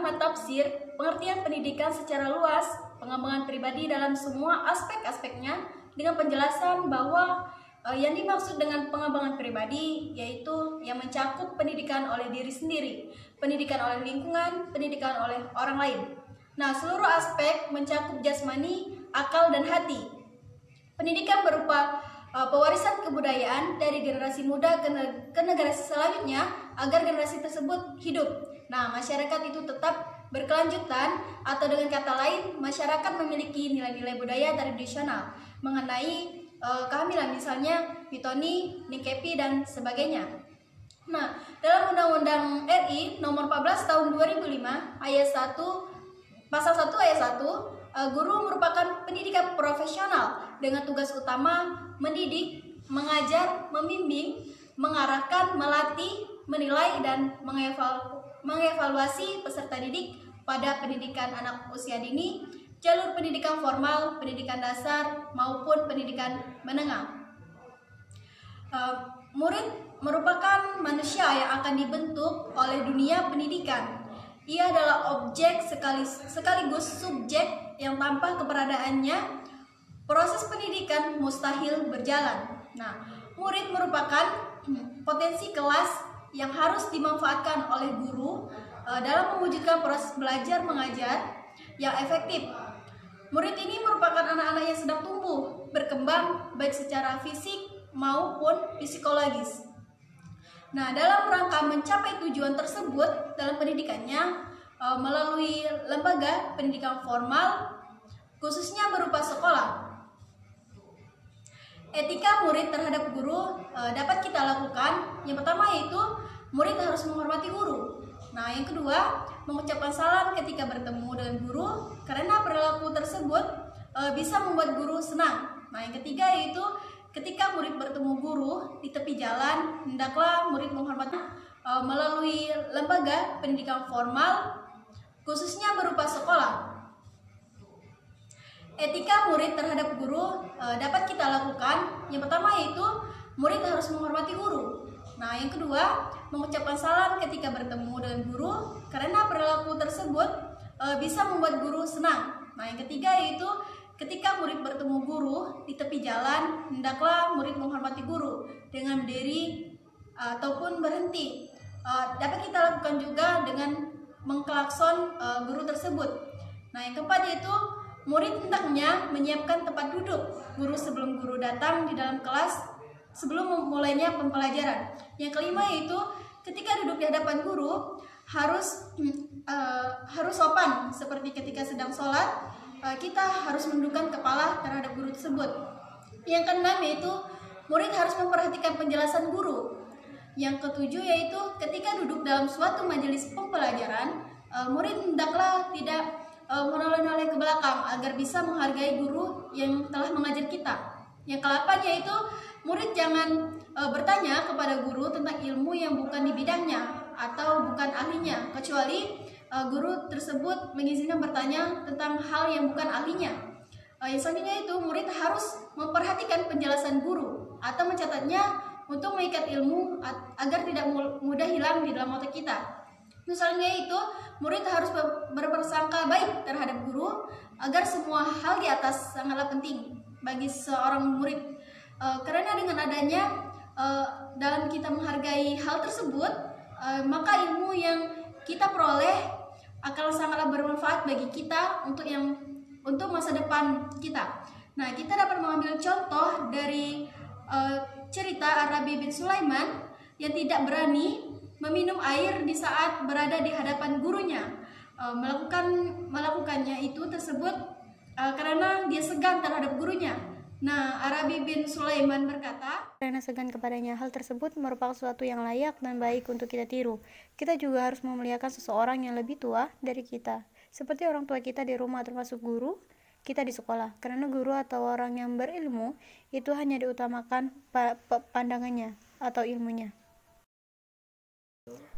makna tafsir, pengertian pendidikan secara luas, pengembangan pribadi dalam semua aspek-aspeknya, dengan penjelasan bahwa yang dimaksud dengan pengembangan pribadi yaitu yang mencakup pendidikan oleh diri sendiri, pendidikan oleh lingkungan, pendidikan oleh orang lain. Nah, seluruh aspek mencakup jasmani, akal, dan hati. Pendidikan berupa pewarisan kebudayaan dari generasi muda ke generasi selanjutnya agar generasi tersebut hidup. Nah, masyarakat itu tetap berkelanjutan, atau dengan kata lain, masyarakat memiliki nilai-nilai budaya tradisional mengenai kehamilan, misalnya mitoni, nikepi, dan sebagainya. Nah, dalam Undang-Undang RI Nomor 14 Tahun 2005 ayat 1 Pasal 1 ayat 1, guru merupakan pendidikan profesional dengan tugas utama mendidik, mengajar, membimbing, mengarahkan, melatih, menilai, dan mengevaluasi peserta didik pada pendidikan anak usia dini, jalur pendidikan formal, pendidikan dasar, maupun pendidikan menengah. Murid merupakan manusia yang akan dibentuk oleh dunia pendidikan. Ia adalah objek sekaligus subjek yang tanpa keberadaannya proses pendidikan mustahil berjalan. Nah, murid merupakan potensi kelas yang harus dimanfaatkan oleh guru dalam mewujudkan proses belajar mengajar yang efektif. Murid ini merupakan anak-anak yang sedang tumbuh, berkembang baik secara fisik maupun psikologis. Nah, dalam rangka mencapai tujuan tersebut dalam pendidikannya melalui lembaga pendidikan formal, khususnya berupa sekolah. Etika murid terhadap guru dapat kita lakukan. Yang pertama yaitu murid harus menghormati guru. Nah, yang kedua, mengucapkan salam ketika bertemu dengan guru karena perilaku tersebut bisa membuat guru senang. Nah, yang ketiga yaitu ketika murid bertemu guru di tepi jalan, hendaklah murid menghormati melalui lembaga pendidikan formal, khususnya berupa sekolah. Etika murid terhadap guru dapat kita lakukan. Yang pertama yaitu murid harus menghormati guru. Nah, yang kedua, mengucapkan salam ketika bertemu dengan guru karena perilaku tersebut bisa membuat guru senang. Nah, yang ketiga yaitu ketika murid bertemu guru di tepi jalan, hendaklah murid menghormati guru dengan berdiri ataupun berhenti. Dapat kita lakukan juga dengan mengklakson guru tersebut. Nah, yang keempat yaitu murid hendaknya menyiapkan tempat duduk guru sebelum guru datang di dalam kelas sebelum mulainya pembelajaran. Yang kelima yaitu ketika duduk di hadapan guru harus sopan, seperti ketika sedang sholat kita harus menundukkan kepala terhadap guru tersebut. Yang keenam yaitu murid harus memperhatikan penjelasan guru. Yang ketujuh yaitu ketika duduk dalam suatu majelis pembelajaran, murid hendaklah tidak menoleh-noleh ke belakang agar bisa menghargai guru yang telah mengajar kita. Yang ke-8 yaitu murid jangan bertanya kepada guru tentang ilmu yang bukan di bidangnya atau bukan ahlinya, kecuali guru tersebut mengizinkan bertanya tentang hal yang bukan ahlinya. Yang selanjutnya itu murid harus memperhatikan penjelasan guru atau mencatatnya untuk mengikat ilmu agar tidak mudah hilang di dalam otak kita. Misalnya itu murid harus berprasangka baik terhadap guru agar semua hal di atas sangatlah penting bagi seorang murid. Karena dengan adanya dalam kita menghargai hal tersebut, maka ilmu yang kita peroleh akan sangatlah bermanfaat bagi kita untuk masa depan kita. Nah, kita dapat mengambil contoh dari cerita Arabi bin Sulaiman yang tidak berani meminum air di saat berada di hadapan gurunya. Melakukannya itu tersebut karena dia segan terhadap gurunya. Nah, Arabi bin Sulaiman berkata, karena segan kepadanya, hal tersebut merupakan sesuatu yang layak dan baik untuk kita tiru. Kita juga harus memuliakan seseorang yang lebih tua dari kita, seperti orang tua kita di rumah, termasuk guru kita di sekolah. Karena guru atau orang yang berilmu itu hanya diutamakan pandangannya atau ilmunya.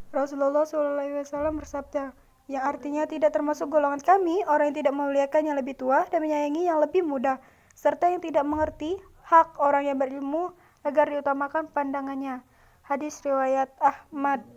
Rasulullah SAW bersabda, yang artinya tidak termasuk golongan kami orang yang tidak memuliakan yang lebih tua dan menyayangi yang lebih muda, serta yang tidak mengerti hak orang yang berilmu agar diutamakan pandangannya. Hadis riwayat Ahmad.